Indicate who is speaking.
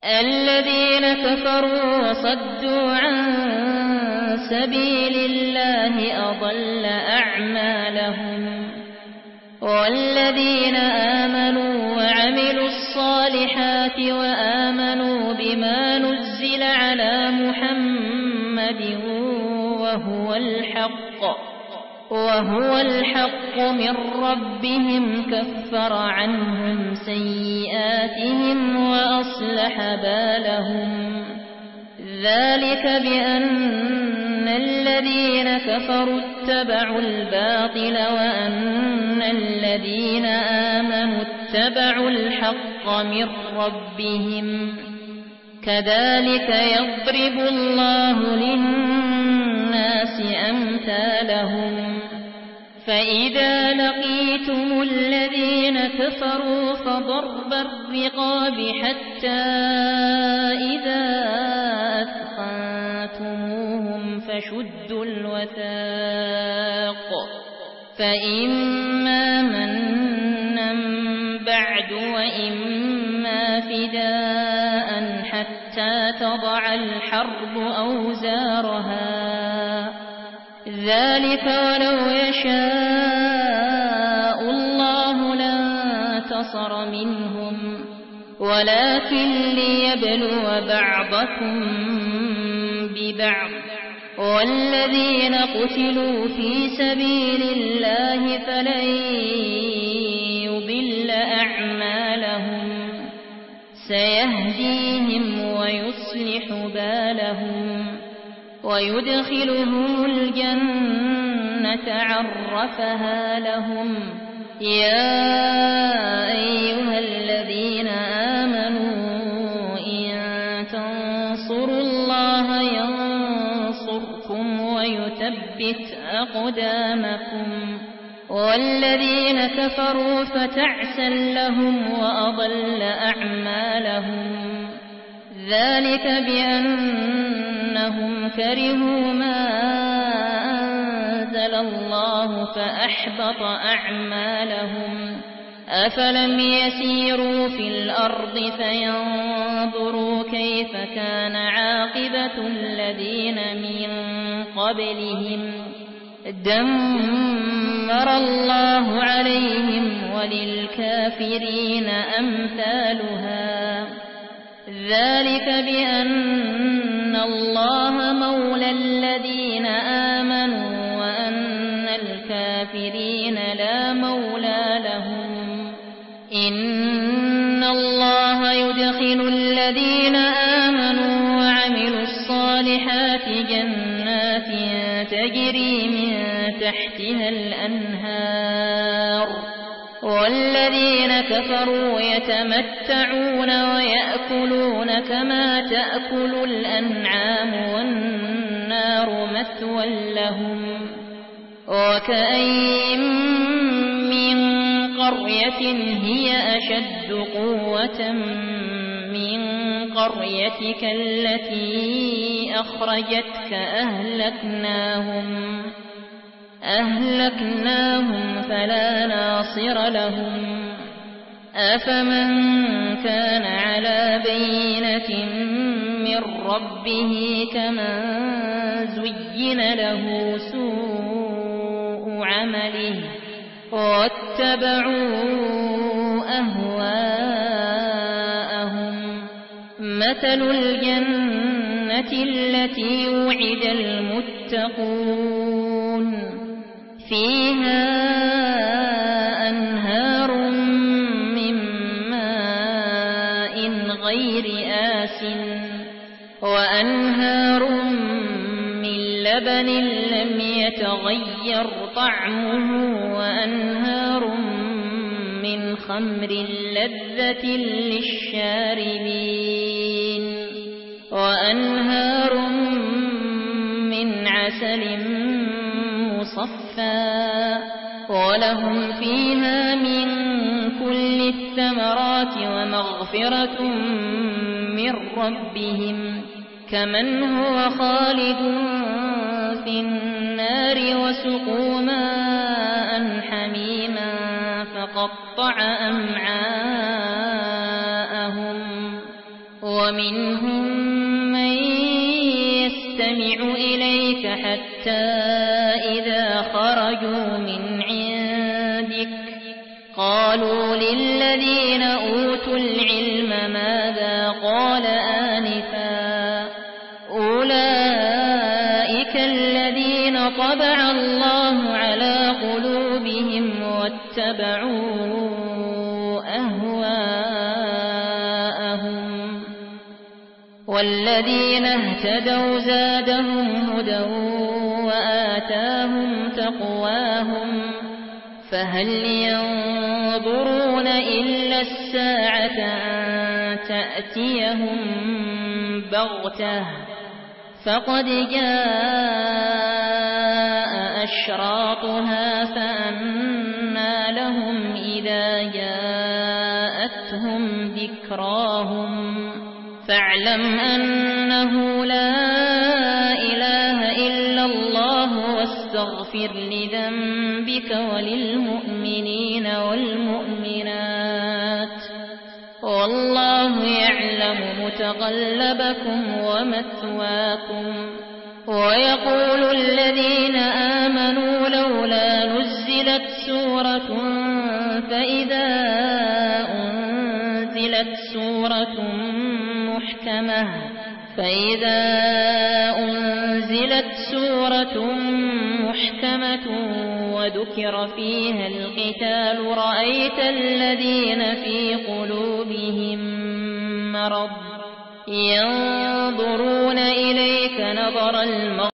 Speaker 1: الذين كفروا وصدوا عن سبيل الله أضل أعمالهم والذين آمنوا وعملوا الصالحات وآمنوا بما نزل على محمد وهو الحق من ربهم كفر عنهم سيئاتهم وأصلح بالهم ذلك بأن الذين كفروا اتبعوا الباطل وأن الذين آمنوا اتبعوا الحق من ربهم كذلك يضرب الله للناس أمثالهم فإذا لقيتم الذين كفروا فضرب الرقاب حتى إذا أثخنتموهم فشدوا الوثاق فإما منا بعد وإما فداء حتى تضع الحرب أوزارها ذلك ولو يشاء الله لانتصر منهم ولكن ليبلو بعضكم ببعض والذين قتلوا في سبيل الله فلن يضل أعمالهم سيهديهم ويصلح بالهم ويدخلهم الجنة عرفها لهم يا أيها الذين آمنوا إن تنصروا الله ينصركم ويثبت أقدامكم والذين كفروا فتعسا لهم وأضل أعمالهم ذلك بأنهم كرهوا ما أنزل الله فأحبط أعمالهم أفلم يسيروا في الأرض فينظروا كيف كان عاقبة الذين من قبلهم دمر الله عليهم وللكافرين أمثالها ذلك بأن الله مولى الذين آمنوا وأن الكافرين لا مولى لهم إن الله يدخل الذين آمنوا وعملوا الصالحات جنات تجري من تحتها الأنهار والذين كفروا يتمتعون ويأكلون كما تأكل الأنعام والنار مثوى لهم وكأين من قرية هي أشد قوة من قريتك التي أخرجتك أهلكناهم فلا ناصر لهم أفمن كان على بينة من ربه كمن زين له سوء عمله واتبعوا أهواءهم مثل الجنة التي وعد المتقون فيها أنهار من ماء غير آسن وأنهار من لبن لم يتغير طعمه وأنهار من خمر لذة للشاربين وأنهار من عسل مصفى ولهم فيها من كل الثمرات ومغفرة من ربهم كمن هو خالد في النار وسقوا ماء حميما فقطع أمعاءهم ومنهم من يستمع إليك حتى إذا خرجوا من عندك قالوا للذين أوتوا العلم ماذا قال آنفا أولئك الذين طبع الله على قلوبهم واتبعوا أهواءهم والذين اهتدوا زادهم هدى وآتاهم تقواهم فهل ينظرون إلا الساعة أن تأتيهم بغتة فقد جاء أشراطها فأنى لهم إذا جاءتهم ذكراهم فاعلم أنه لا إله إلا الله واستغفر لذنبك وللمؤمنين والمؤمنات والله يعلم متقلبكم ومثواكم ويقول الذين آمنوا لولا نزلت سورة فإذا أنزلت سورة محكمة وذكر فيها القتال رأيت الذين في قلوبهم مرض ينظرون إليك نظر المغفرة